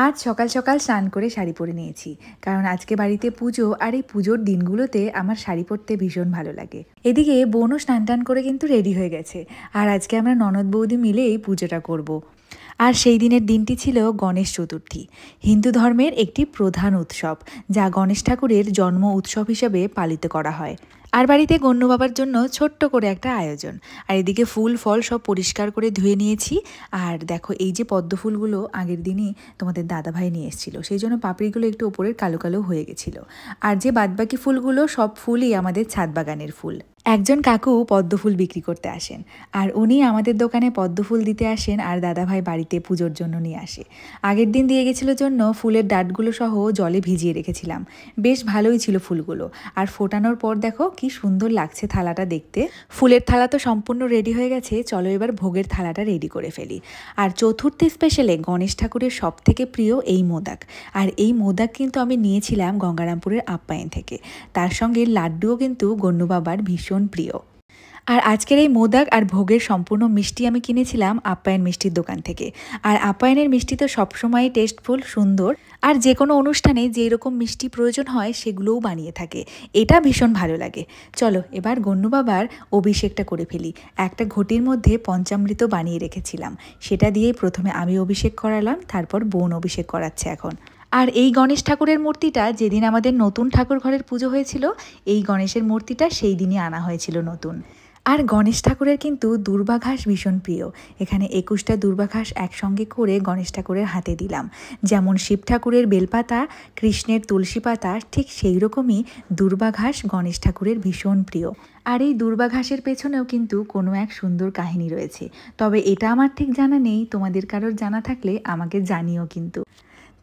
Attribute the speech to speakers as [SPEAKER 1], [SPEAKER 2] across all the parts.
[SPEAKER 1] আজ সকাল সকাল স্নান করে শাড়ি পরে নিয়েছি, কারণ আজকে বাড়িতে পুজো। আর এই পুজোর দিনগুলোতে আমার শাড়ি পরতে ভীষণ ভালো লাগে। এদিকে বোনও স্নান টান করে কিন্তু রেডি হয়ে গেছে, আর আজকে আমরা ননদ বৌদি মিলে এই পুজোটা করব। আর সেই দিনের দিনটি ছিল গণেশ চতুর্থী, হিন্দু ধর্মের একটি প্রধান উৎসব, যা গণেশ ঠাকুরের জন্ম উৎসব হিসেবে পালিত করা হয়। আর বাড়িতে গণ্য বাবার জন্য ছোট্ট করে একটা আয়োজন। আর এদিকে ফুল ফল সব পরিষ্কার করে ধুয়ে নিয়েছি। আর দেখো, এই যে পদ্ম ফুলগুলো আগের দিনই তোমাদের দাদাভাই নিয়ে এসেছিল, সেই জন্য পাপড়িগুলো একটু ওপরের কালো কালো হয়ে গেছিলো। আর যে বাদবাকি ফুলগুলো সব ফুলই আমাদের ছাদ বাগানের ফুল। একজন কাকু পদ্ম ফুল বিক্রি করতে আসেন, আর উনি আমাদের দোকানে পদ্ম ফুল দিতে আসেন, আর দাদাভাই বাড়িতে পুজোর জন্য নিয়ে আসে। আগের দিন দিয়ে গেছিলো জন্য ফুলের ডাঁটগুলো সহ জলে ভিজিয়ে রেখেছিলাম। বেশ ভালোই ছিল ফুলগুলো। আর ফোটানোর পর দেখো কি সুন্দর লাগছে থালাটা দেখতে। ফুলের থালা তো সম্পূর্ণ রেডি হয়ে গেছে, চলো এবার ভোগের থালাটা রেডি করে ফেলি। আর চতুর্থী স্পেশালে গণেশ ঠাকুরের সব থেকে প্রিয় এই মোদক। আর এই মোদক কিন্তু আমি নিয়েছিলাম গঙ্গারামপুরের আপ্যায়ন থেকে। তার সঙ্গে লাড্ডুও কিন্তু গণ্য বাবার ভীষণ প্রিয়। আর আজকের এই মোদক আর ভোগের সম্পূর্ণ মিষ্টি আমি কিনেছিলাম আপ্যায়ন মিষ্টির দোকান থেকে। আর আপ্যায়নের মিষ্টি তো সবসময়ই টেস্টফুল, সুন্দর। আর যে কোনো অনুষ্ঠানে যেই রকম মিষ্টি প্রয়োজন হয় সেগুলোও বানিয়ে থাকে, এটা ভীষণ ভালো লাগে। চলো এবার গণ্য বাবার অভিষেকটা করে ফেলি। একটা ঘটির মধ্যে পঞ্চামৃত বানিয়ে রেখেছিলাম, সেটা দিয়েই প্রথমে আমি অভিষেক করালাম, তারপর বোন অভিষেক করাচ্ছে এখন। আর এই গণেশ ঠাকুরের মূর্তিটা যেদিন আমাদের নতুন ঠাকুর ঘরের পুজো হয়েছিল, এই গণেশের মূর্তিটা সেই দিনই আনা হয়েছিল নতুন। আর গণেশ ঠাকুরের কিন্তু দূর্বা ঘাস ভীষণ প্রিয়। এখানে 21টা দূর্বা ঘাস একসঙ্গে করে গণেশ ঠাকুরের হাতে দিলাম। যেমন শিব ঠাকুরের বেলপাতা, কৃষ্ণের তুলসী পাতা, ঠিক সেই রকমই দূর্বা ঘাস গণেশ ঠাকুরের ভীষণ প্রিয়। আর এই দূর্বা ঘাসের পেছনেও কিন্তু কোনো এক সুন্দর কাহিনী রয়েছে, তবে এটা আমার ঠিক জানা নেই, তোমাদের কারোর জানা থাকলে আমাকে জানিও কিন্তু।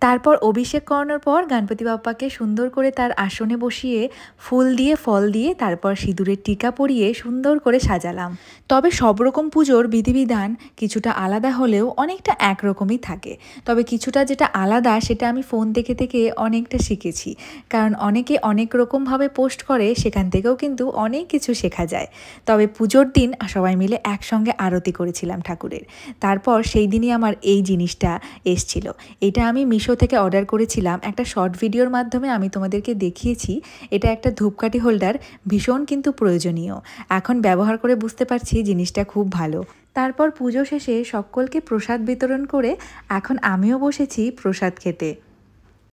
[SPEAKER 1] তারপর অভিষেক করানোর পর গণপতি বাপ্পাকে সুন্দর করে তার আসনে বসিয়ে ফুল দিয়ে ফল দিয়ে তারপর সিঁদুরের টিকা পরিয়ে সুন্দর করে সাজালাম। তবে সব রকম পুজোর বিধিবিধান কিছুটা আলাদা হলেও অনেকটা একরকমই থাকে। তবে কিছুটা যেটা আলাদা সেটা আমি ফোন দেখে থেকে অনেকটা শিখেছি, কারণ অনেকে অনেক রকমভাবে পোস্ট করে, সেখান থেকেও কিন্তু অনেক কিছু শেখা যায়। তবে পুজোর দিন সবাই মিলে একসঙ্গে আরতি করেছিলাম ঠাকুরের। তারপর সেই দিনই আমার এই জিনিসটা এসছিল। এটা আমি মিশো থেকে অর্ডার করেছিলাম, একটা শর্ট ভিডিওর মাধ্যমে আমি তোমাদেরকে দেখিয়েছি। এটা একটা ধূপকাঠি হোল্ডার, ভীষণ কিন্তু প্রয়োজনীয়। এখন ব্যবহার করে বুঝতে পারছি জিনিসটা খুব ভালো। তারপর পুজো শেষে সকলকে প্রসাদ বিতরণ করে এখন আমিও বসেছি প্রসাদ খেতে।